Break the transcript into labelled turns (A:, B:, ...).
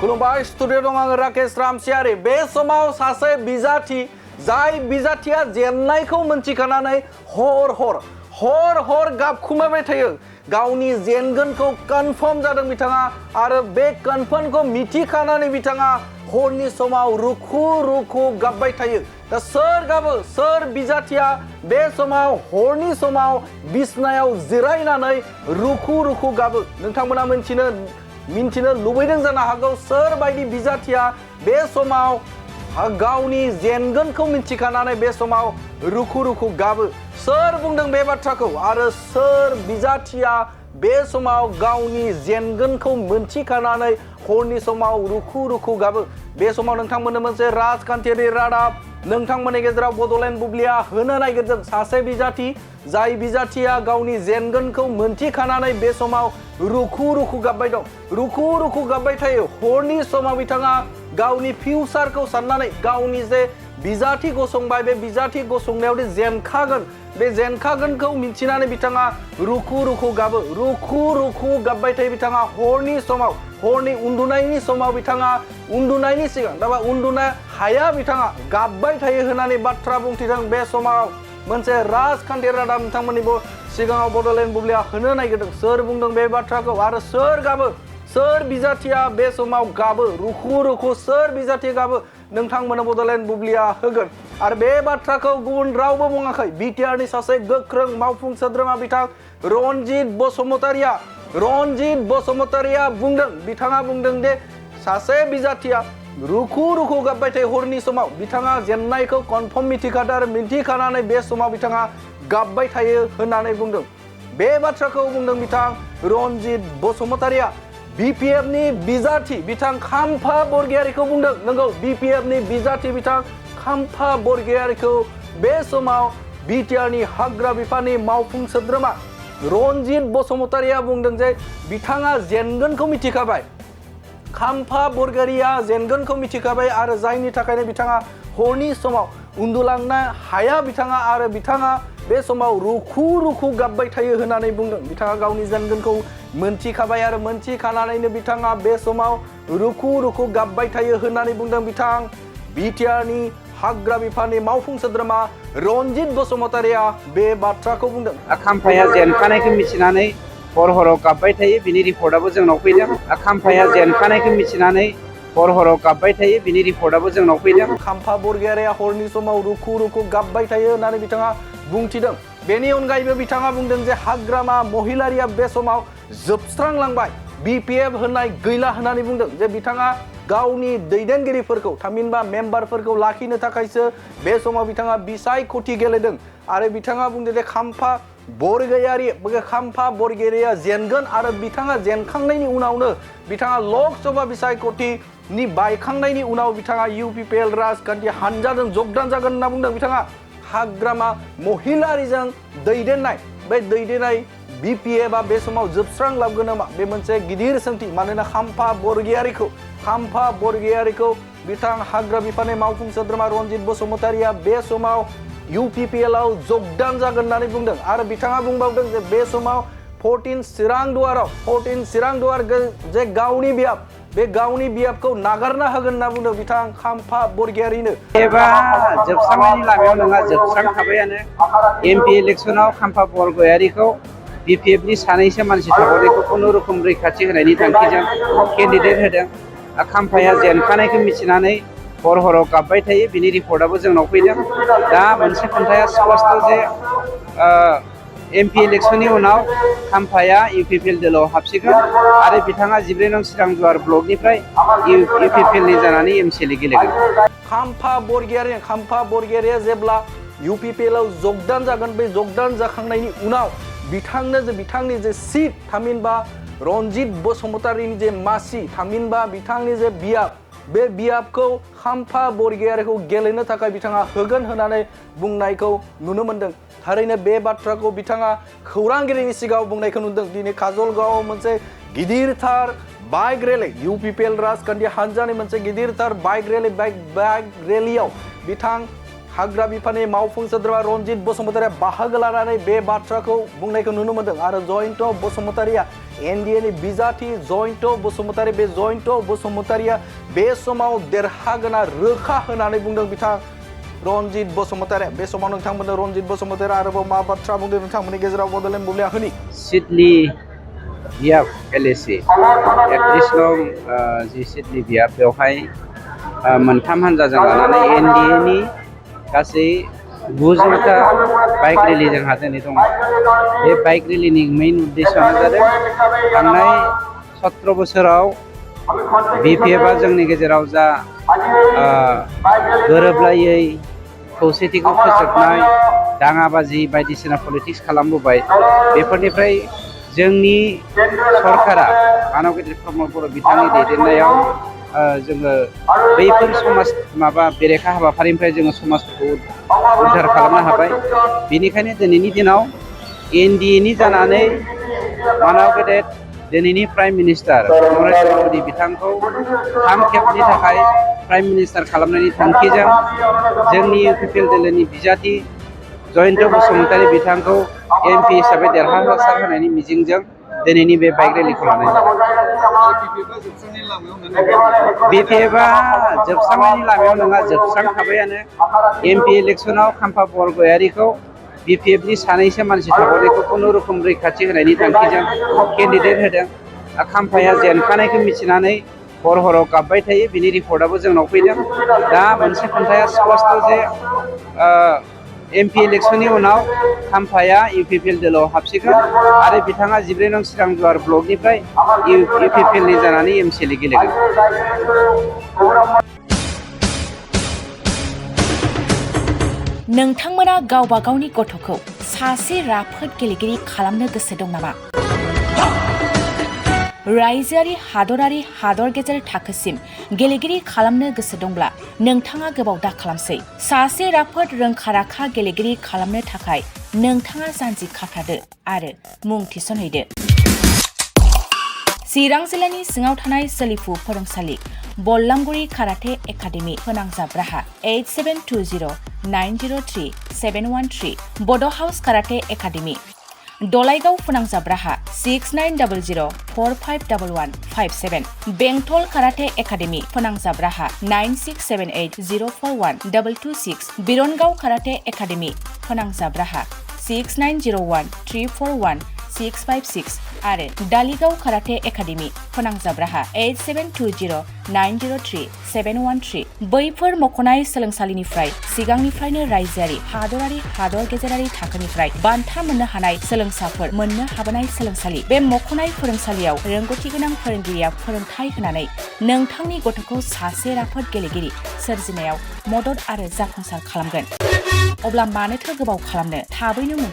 A: खुलुमबाय स्टुडिअ दं आङो राकेश रामसियारि बे समाव सासे बिजाथि जाय बिजाथिया जेननायखौ मोनथिखानानै हर हर गाबखुमाबाय थायो गावनि जेनगोनखौ कनफार्म जादों बिथाङा आरो बे कनफार्मखौ मिथिखानानै बिथाङा हरनि समाव रुखु गाबबाय थायो दा सोर गाबो सोर बिजाथिया बे समाव हरनि समाव बिसनायाव जिरायनानै रुखु गाबो नोंथांमोना मिन्थिनो लुबैदों जानो हागौ सोर बायदि बिजाथिया बे समाव गावनि जेनगोनखौ मिथिखानानै बे समाव रुखु गाबो सोर बुंदों बे बाथ्राखौ आरो सोर बिजाथिया बे समाव गावनि जेनगोनखौ मिथिखानानै हरनि समाव रुखु गाबो बे समाव नोंथांमोननो मोनसे राजखान्थियारि रादाब नोंथांमोननि गेजेराव बड'लेण्ड बुब्लिया होनो नागिरदों सासे बिजाथि जाय बिजाथिया गावनि जेनगोनखौ मिथिखानानै बे समाव रुखु गाबबाय दं रुखु गाबबाय थायो हरनि समाव बिथाङा गावनि फिउचारखौ साननानै गावनि जे बिजाथि गसंबाय बे बिजाथि गसंनायाव जेनखागोन बे जेनखागोनखौ मिथिनानै बिथाङा रुखु गाबो रुखु गाबबाय थायो बिथाङा हरनि समाव हरनि उन्दुनायनि समाव बिथाङा उन्दुनायनि सिगां दाबा उन्दुनो हाया बिथाङा गाबबाय थायो होननानै बाथ्रा बुंथिदों बे समाव मोनसे राजखान्थि रादाब नोंथांमोननिबो सिगाङाव बड'लेण्ड बुब्लिया होनो नागिरदों सोर बुंदों बे बाथ्राखौ आरो सोर गाबो सोर बिजाथिया बे समाव गाबो रुखु सोर बिजाथि गाबो नोंथांमोननो बड'लेण्ड बुब्लिया होगोन आरो बे बाथ्राखौ गुबुन रावबो बुङाखै बिटिआरनि सासे गोख्रों मावफुं सोद्रोमा बिथां रनजित बसुमतारिया बुंदों बिथाङा बुंदों दे सासे बिजाथिया रुखु गाबबाय थायो हरनि समाव बिथाङा जेननायखौ कनफार्म मिथिखादों आरो मिथिखानानै बे समाव बिथाङा गाबबाय थायो होननानै बुंदों बे बाथ्राखौ बुंदों बिथां रनजित बसुमतारिया बिपिएफनि बिजाथि बिथां खाम्फा बरगयारिखौ बुंदों नंगौ बिपिएफनि बिजाथि बिथां खाम्फा बरगयारिखौ बे समाव बिटिआरनि हाग्रा बिफाननि मावफुं सोद्रोमा रनजित बसुमतारिया बुंदों जे बिथाङा जेनगोनखौ मिथिखाबाय खाम्फा बरगयारिया जेनगोनखौ मिथिखाबाय आरो जायनि थाखायनो बिथाङा हरनि समाव उन्दुलांनो हाया बिथाङा आरो बिथाङा बे समाव रुखु गाबबाय थायो होननानै बुंदों बिथाङा गावनि जेनगोनखौ मोनथिखाबाय आरो मोनथिखानानैनो बिथाङा बे समाव रुखु गाबबाय थायो होननानै बुंदों बिथां बिटिआरनि हाग्रा बिफाननि मावफुं सोद्रोमा रनजित बसुमतारिया बे बाथ्राखौ बुंदों
B: खाम्फाया जेनखानायखौ मिथिनानै हराव गाबबाय थायो बिनि रिपर्टआबो जोंनाव फैदों खाम्फाया जेनखानायखौ मिथिनानै हराव गाबबाय थायो बिनि रिपर्टआबो जोंनाव फैदों
A: खाम्फा बरगयारिया हरनि समाव रुखु गाबबाय थायो होननानै बिथाङा बुंथिदों बेनि अनगायैबो बिथाङा बुंदों जे हाग्रामा महिलारिया बे समाव जोबस्रांलांबाय बिपिएफ होननाय गैला होननानै बुंदों जे बिथाङा गावनि दैदेनगिरिफोरखौ थामहिनबा मेम्बारफोरखौ लाखिनो थाखायसो बे समाव बिथाङा बिसायख'थि गेलेदों आरो बिथाङा बुंदों जे खाम्फा बरगयारिया जेनगोन आरो बिथाङा जेनखांनायनि उनावनो बिथाङा लकसभा बिसायख'थिनि बायखांनायनि उनाव बिथाङा इउपिपिएल राजखान्थि हानजाजों जगदान जागोन होनना बुंदों बिथाङा हाग्रामा महिलारिजों दैदेननाय बिपिएफआ बे समाव जोबस्रांलांगोन नामा बे मोनसे गिदिर सोंथि मानोना खाम्फा बरगयारिखौ बिथां हाग्रा बिफाननि मावफुं सोद्रोमा रनजित बसुमतारिया बे समाव इउपिपिएलआव जगदान जागोन होननानै बुंदों आरो बिथाङा बुंबावदों जे बे समाव 14 सिरांदुवार जे गावनि बियाब बे गावनि बियाबखौ नागारना होगोन होनना बुंदों बिथां खाम्फा बरगयारिनो
B: एबा जोबस्रांनायनि लामायाव नङा जोबस्रांखाबायानो एमपि इलेक्सनाव खाम्फा बरगयारिखौ बिपिएफनि सानैसो मानसि थाबावनायखौ खुनुरुखुम रैखाथि होनायनि थांखिजों केन्डिडेट होदों खाम्फाया जेनखानायखौ मिथिनानै हराव गाबबाय थायो बिनि रिपर्टआबो जोंनाव फैदों दा मोनसे खोथाया स्पष्ट जे एमपि इलेक्सननि उनाव खाम्फाया इउपिपिएल दोलोआव हाबसिगोन आरो बिथाङा 12 नं सिरांदुवार ब्लकनिफ्राय इउपिपिएलनि जानानै एमसिएल गेलेगोन
A: खाम्फा बरगयारिया जेब्ला इउपिपिएलआव जगदान जागोन बे जगदान जाखांनायनि उनाव बिथांनि जे सिट थामहिनबा रनजित बसुमतारिनि जे मासि थामहिनबा बिथांनि जे बियाब बे बियाबखौ खाम्फा बरगयारिखौ गेलेनो थाखाय बिथाङा होगोन होननानै बुंनायखौ नुनो मोनदों थारैनो बे बाथ्राखौ बिथाङा खौरांगिरिनि सिगाङाव बुंनायखौ नुदों दिनै काजलगावआव मोनसे गिदिरथार बाइक रेलि इउपिपिएल राजखान्थि हानजानि मोनसे गिदिरथार बाइक रेलियाव बिथां हाग्रा बिफाननि मावफुं सोद्रोमा रनजित बसुमतारिया बाहागो लानानै बे बाथ्राखौ बुंनायखौ नुनो मोनदों आरो जयन्त बसुमतारिया NDA नि बिजाथि जयन्त बसुमतारी बे जयन्त बसुमतारिया बे समाव देरहागोना रोखा होनानै बुंदों बिथां रनजित बसुमतारी बे समाव नोंथांमोननो रनजित बसुमतारी आरोबाव मा बाथ्रा बुंदों नोंथंमोननि गेजेराव बड'लेण्ड बुब्लिया होनि
B: सिडली बियाब LAC 31 नं जि सिडली बियाब बेवहाय मोनथाम हानजाजों लानानै NDA नि गासै 900टा बाइक रेली जोंहा दिनै दङ बे बाइक रेलीनि मेइन उद्देश्यआनो जादों थांनाय 17 बोसोराव BPFआ जोंनि गेजेराव जा गोरोबलायै खौसेथिखौ फोजोबनाय दाङाबाजि बायदिसिना पलिटिक्स खालामबोबाय बेफोरनिफ्राय जोंनि सरकारा मानव गेदेर प्रमद बर' बिथांनि दैदेननायाव जोङो बैफोर समाज बेरेखा हाबाफारिनिफ्राय जोङो समाजखौ उद्धार खालामनो हाबाय बेनिखायनो दिनैनि दिनाव NDA नि जानानै मानव गेदेर दिनैनि प्राइम मिनिस्टार नरेन्द्र मोदी बिथांखौ 3 खेबनि थाखाय प्राइम मिनिस्टार खालामनायनि थांखिजों जोंनि UPPL दोलोनि बिजाथि जयन्त बसुमतारी बिथांखौ MP हिसाबै देरहासार होनायनि मिजिंजों दिनैनि बे बाइक रेलीखौ लानाय जादों। BPFआ जोबस्रांनायनि लामायाव नङा जोबस्रांखाबायानो MP इलेक्सनाव खाम्फा बरगयारिखौ BPFनि सानैसो मानसि थाबावनायखौ खुनुरुखुम रैखाथि होनायनि थांखिजों केन्डिडेट होदों खाम्फाया जेनखानायखौ मिथिनानै हर गाबबाय थायो बिनि रिपर्टआबो जोंनाव फैदों दा मोनसे खोथाया स्पष्ट जे MP इलेक्सननि उनाव खाम्फाया UPPL दोलोआव हाबसिगोन आरो बिथाङा 14 नं सिरांजुवार ब्लकनिफ्राय UPPL नि जानानै MCL गेलेगोन।
C: नोंथांमोना गावबा गावनि गथ'खौ सासे राफोद गेलेगिरि खालामनो गोसो दं नामा? रायजोआरि हादरारि हादर गेजेर थाखोसिम गेलेगिरि खालामनो गोसो दंब्ला नोंथाङा गोबाव दा खालामसै सासे राफोद रोंखा-राखा गेलेगिरि खालामनो थाखाय नोंथाङा जानजि खाफ्रादो आरो मुं थिसनहैदो। चिरां जिल्लानि सिङाव थानाय सोलिफु फोरोंसालि बल्लामगुरि काराटे एकाडेमि फोनांजाब राहा 8720903713 बड' हाउस काराटे एकाडेमि दलाइगाव फोनांजाब राहा 6900451157 बेंटल काराटे एकाडेमि फोनांजाब राहा 9678041226 बिरनगाव काराटे एकाडेमि फोनांजाब राहा 6901341656 आरो दालिगाव काराटे एकाडेमि फोनांजाब राहा 8720903713 बैफोर मख'नाय सोलोंसालिनिफ्राय सिगांनिफ्रायनो रायजोआरि हादरारि हादर गेजेरारि थाखोनिफ्राय बान्था मोननो हानाय सोलोंसाफोर मोननो हाबोनाय सोलोंसालि बे मख'नाय फोरोंसालियाव रोंगौथि गोनां फोरोंगिरिया फोरोंथाय होनानै नोंथांनि गथ'खौ सासे राफोद गेलेगिरि सोरजिनायाव मदद आरो जाफुंसार खालामगोन। अब्ला मानोथो गोबाव खालामनो थाबैनो मुं